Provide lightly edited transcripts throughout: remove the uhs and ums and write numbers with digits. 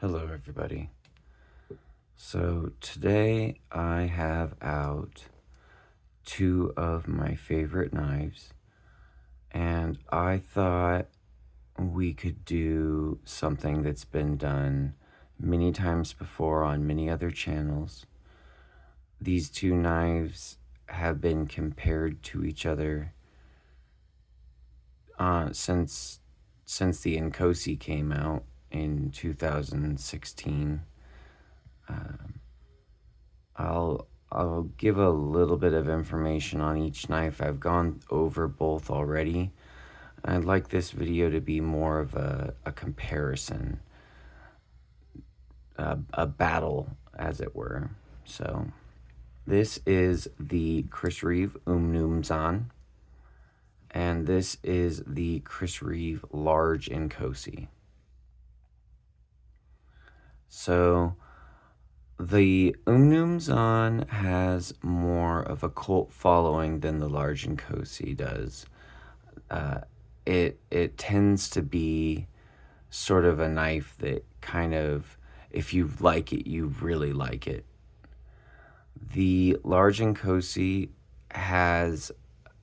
Hello everybody. So today I have out two of my favorite knives, and I thought we could do something that's been done many times before on many other channels. These two knives have been compared to each other since the Inkosi came out in 2016. I'll give a little bit of information on each knife. I've gone over both already. I'd like this video to be more of a comparison, a battle, as it were. So this is the Chris Reeve Umnumzaan, and this is the Chris Reeve Large Inkosi. So the Umnumzaan has more of a cult following than the Large Inkosi does. It tends to be sort of a knife that kind of, if you like it, you really like it. The Large Inkosi has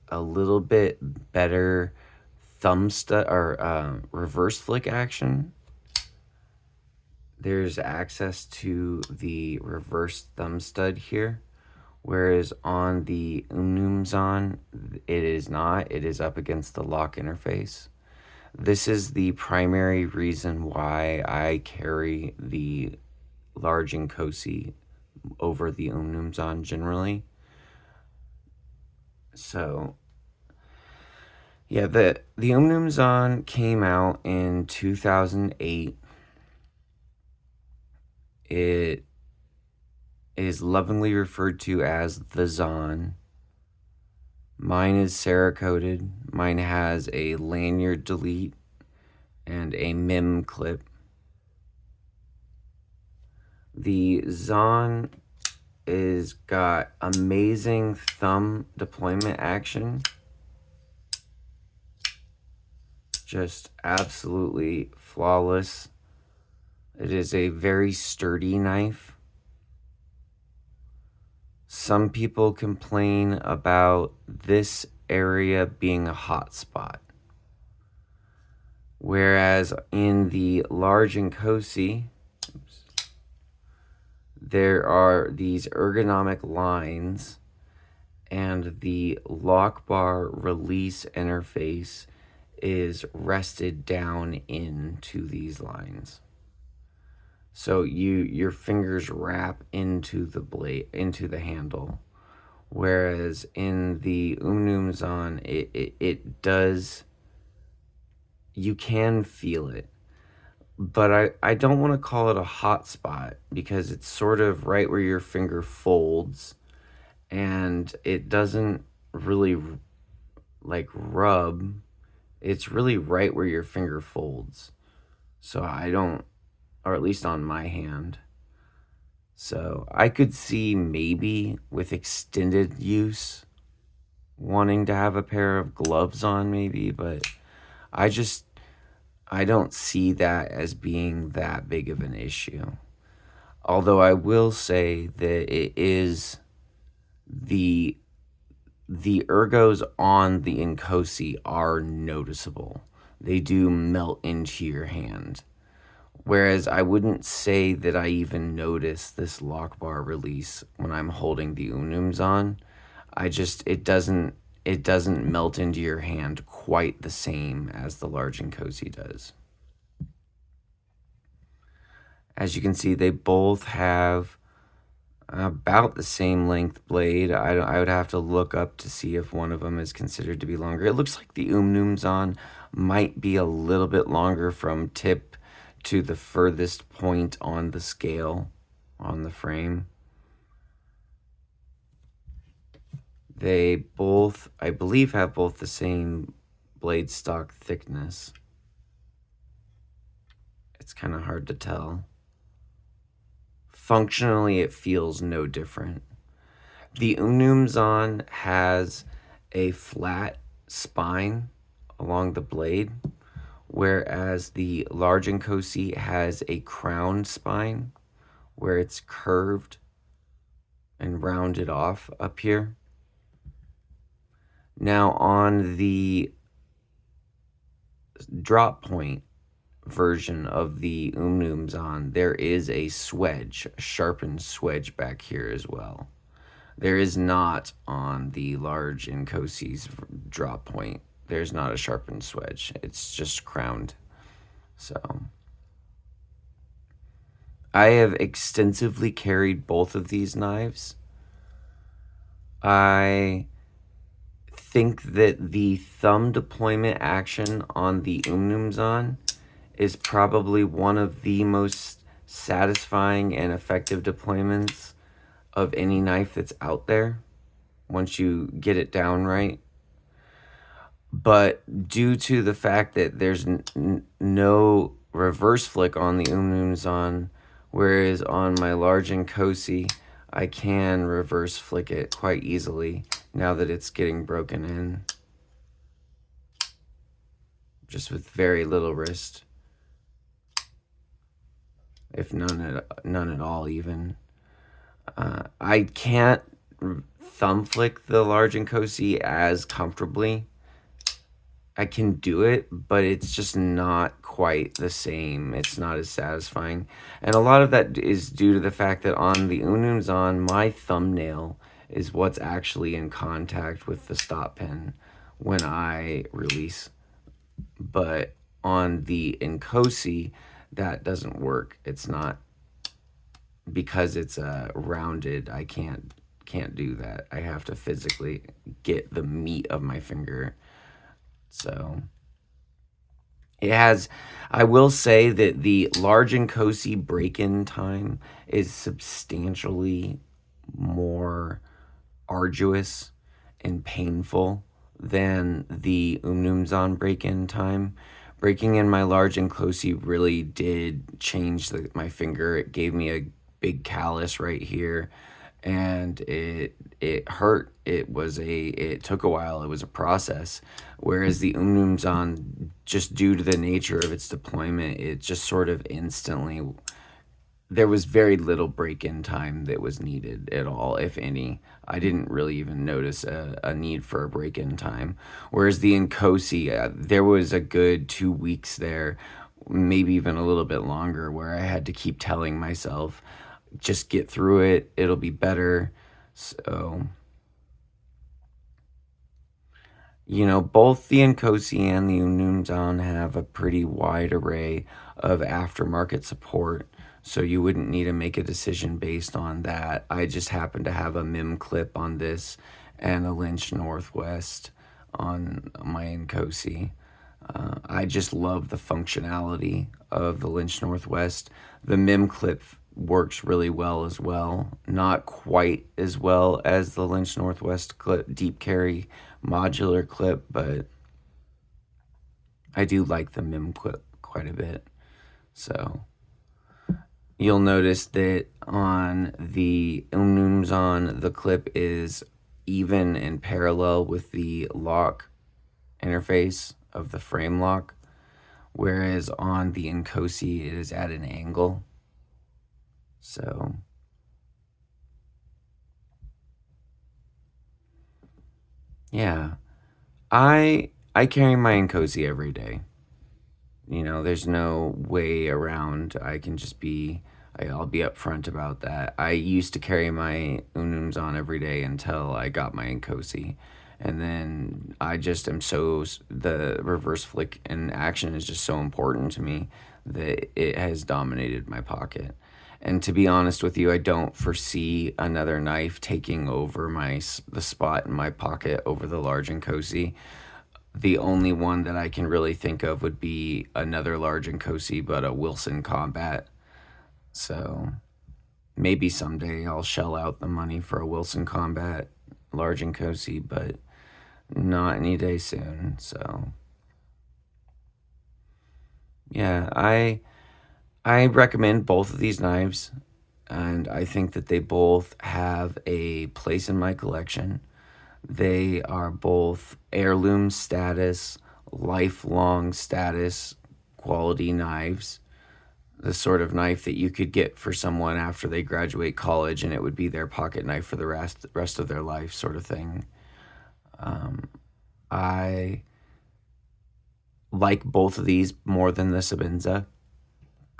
a little bit better thumb stud or reverse flick action. There's access to the reverse thumb stud here, whereas on the Umnumzaan, it is not. It is up against the lock interface. This is the primary reason why I carry the Large Inkosi over the Umnumzaan generally. So yeah, the Umnumzaan came out in 2008. It is lovingly referred to as the Zaan. Mine is Cerakoted. Mine has a lanyard delete and a MIM clip. The Zaan is got amazing thumb deployment action. Just absolutely flawless. It is a very sturdy knife. Some people complain about this area being a hot spot, whereas in the Large Inkosi, there are these ergonomic lines, and the lock bar release interface is rested down into these lines. So your fingers wrap into the blade, into the handle, whereas in the Umnumzaan, it does. You can feel it, but I don't want to call it a hot spot because it's sort of right where your finger folds, and it doesn't really like rub. It's really right where your finger folds. So I don't, or at least on my hand. So I could see maybe with extended use wanting to have a pair of gloves on maybe, but I don't see that as being that big of an issue. Although I will say that it is the ergos on the Inkosi are noticeable. They do melt into your hand. Whereas I wouldn't say that I even notice this lock bar release when I'm holding the Umnumzaan. It doesn't melt into your hand quite the same as the Large Inkosi does. As you can see, they both have about the same length blade. I would have to look up to see if one of them is considered to be longer. It looks like the Umnumzaan might be a little bit longer from tip to the furthest point on the scale on the frame. They both, I believe, have both the same blade stock thickness. It's kind of hard to tell. Functionally, it feels no different. The Umnumzaan has a flat spine along the blade, whereas the large Inkosi has a crown spine where it's curved and rounded off up here. Now on the drop point version of the Umnumzaan, there is a swedge, a sharpened swedge back here as well. There is not on the large Inkosi's drop point. There's not a sharpened swedge. It's just crowned. So I have extensively carried both of these knives. I think that the thumb deployment action on the Umnumzaan is probably one of the most satisfying and effective deployments of any knife that's out there once you get it down right. But due to the fact that there's no reverse flick on the Umnumzaan, whereas on my large Inkosi, I can reverse flick it quite easily now that it's getting broken in. Just with very little wrist. If none at all even. I can't thumb flick the large Inkosi as comfortably. I can do it, but it's just not quite the same. It's not as satisfying. And a lot of that is due to the fact that on the Umnumzaan, my thumbnail is what's actually in contact with the stop pin when I release. But on the Inkosi, that doesn't work. It's not, because it's rounded, I can't do that. I have to physically get the meat of my finger. So it has, I will say that the large Inkosi break-in time is substantially more arduous and painful than the Umnumzaan break-in time. Breaking in my large Inkosi really did change my finger. It gave me a big callus right here, and it hurt. It took a while. It was a process. Whereas the Umnumzaan, just due to the nature of its deployment, it just sort of instantly, there was very little break-in time that was needed at all, if any. I didn't really even notice a need for a break-in time. Whereas the Inkosi, there was a good 2 weeks there, maybe even a little bit longer, where I had to keep telling myself, just get through it, it'll be better. So, you know, both the Inkosi and the Umnumzaan have a pretty wide array of aftermarket support, so you wouldn't need to make a decision based on that. I just happen to have a MIM clip on this and a Lynch Northwest on my Inkosi. I just love the functionality of the Lynch Northwest. The MIM clip works really well as well. Not quite as well as the Lynch Northwest clip, deep carry modular clip, but I do like the MIM clip quite a bit. So you'll notice that on the Umnumzaan, the clip is even and parallel with the lock interface of the frame lock, whereas on the Inkosi, it is at an angle. So yeah, I carry my Inkosi every day. You know, there's no way around. I'll be upfront about that. I used to carry my Umnumzaan every day until I got my Inkosi. And then I just am the reverse flick in action is just so important to me that it has dominated my pocket. And to be honest with you, I don't foresee another knife taking over the spot in my pocket over the large Inkosi. The only one that I can really think of would be another large Inkosi, but a Wilson Combat. So maybe someday I'll shell out the money for a Wilson Combat large Inkosi, but not any day soon. So yeah, I recommend both of these knives, and I think that they both have a place in my collection. They are both heirloom status, lifelong status quality knives, the sort of knife that you could get for someone after they graduate college and it would be their pocket knife for the rest of their life, sort of thing. I like both of these more than the Sabenza,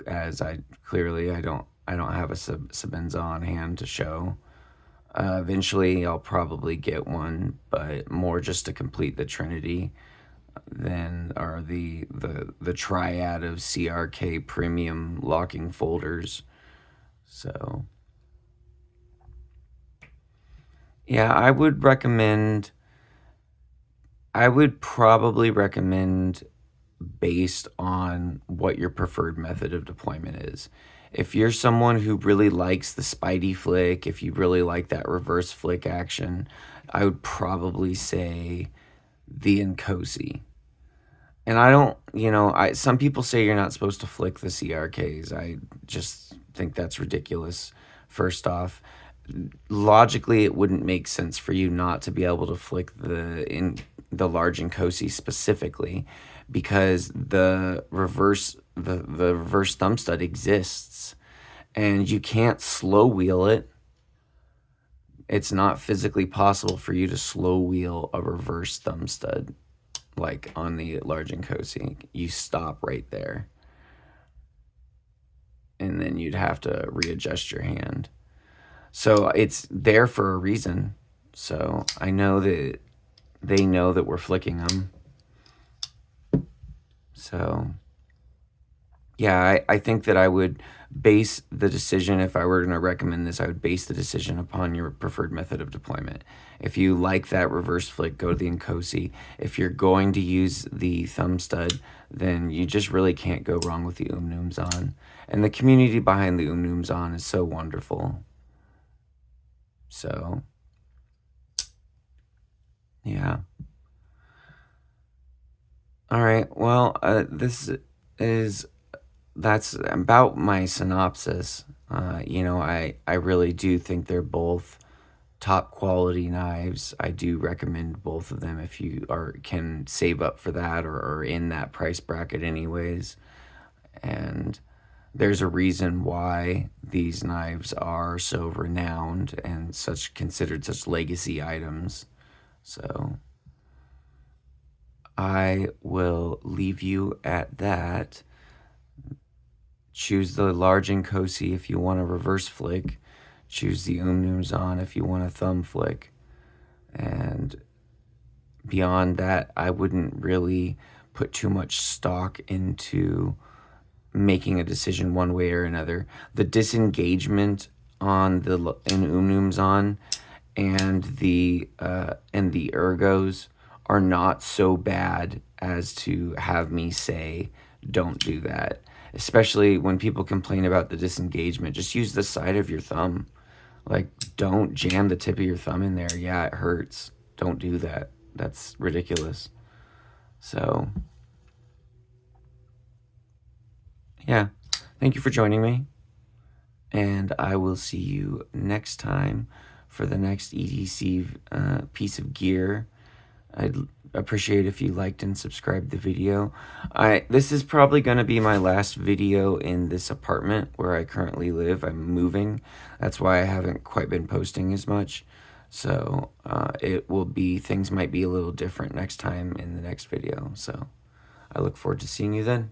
as I don't have a Sabenza on hand to show. Eventually I'll probably get one, but more just to complete the trinity than are the triad of CRK premium locking folders. So yeah, I would probably recommend based on what your preferred method of deployment is. If you're someone who really likes the Spidey flick, if you really like that reverse flick action, I would probably say the Inkosi. And I don't, some people say you're not supposed to flick the CRKs. I just think that's ridiculous. First off, logically, it wouldn't make sense for you not to be able to flick the large Inkosi specifically, because the reverse thumb stud exists, and you can't slow wheel it. It's not physically possible for you to slow wheel a reverse thumb stud like on the large Inkosi. You stop right there, and then you'd have to readjust your hand. So it's there for a reason. So I know that they know that we're flicking them. So yeah, I think that I would base the decision, if I were going to recommend this, I would base the decision upon your preferred method of deployment. If you like that reverse flick, go to the Inkosi. If you're going to use the thumb stud, then you just really can't go wrong with the Umnumzaan. And the community behind the Umnumzaan is so wonderful. So yeah. All right. Well, that's about my synopsis. I really do think they're both top quality knives. I do recommend both of them if you can save up for that or are in that price bracket anyways. And there's a reason why these knives are so renowned and considered such legacy items. So I will leave you at that. Choose the large Inkosi if you want a reverse flick. Choose the Umnumzaan if you want a thumb flick. And beyond that, I wouldn't really put too much stock into making a decision one way or another. The disengagement on in Umnumzaan and the ergos are not so bad as to have me say don't do that. Especially when people complain about the disengagement, just use the side of your thumb. Like, don't jam the tip of your thumb in there. Yeah, it hurts. Don't do that. That's ridiculous. So yeah, thank you for joining me, and I will see you next time for the next EDC piece of gear. I'd appreciate if you liked and subscribed the video. This is probably going to be my last video in this apartment where I currently live. I'm moving. That's why I haven't quite been posting as much. So things might be a little different next time in the next video. So I look forward to seeing you then.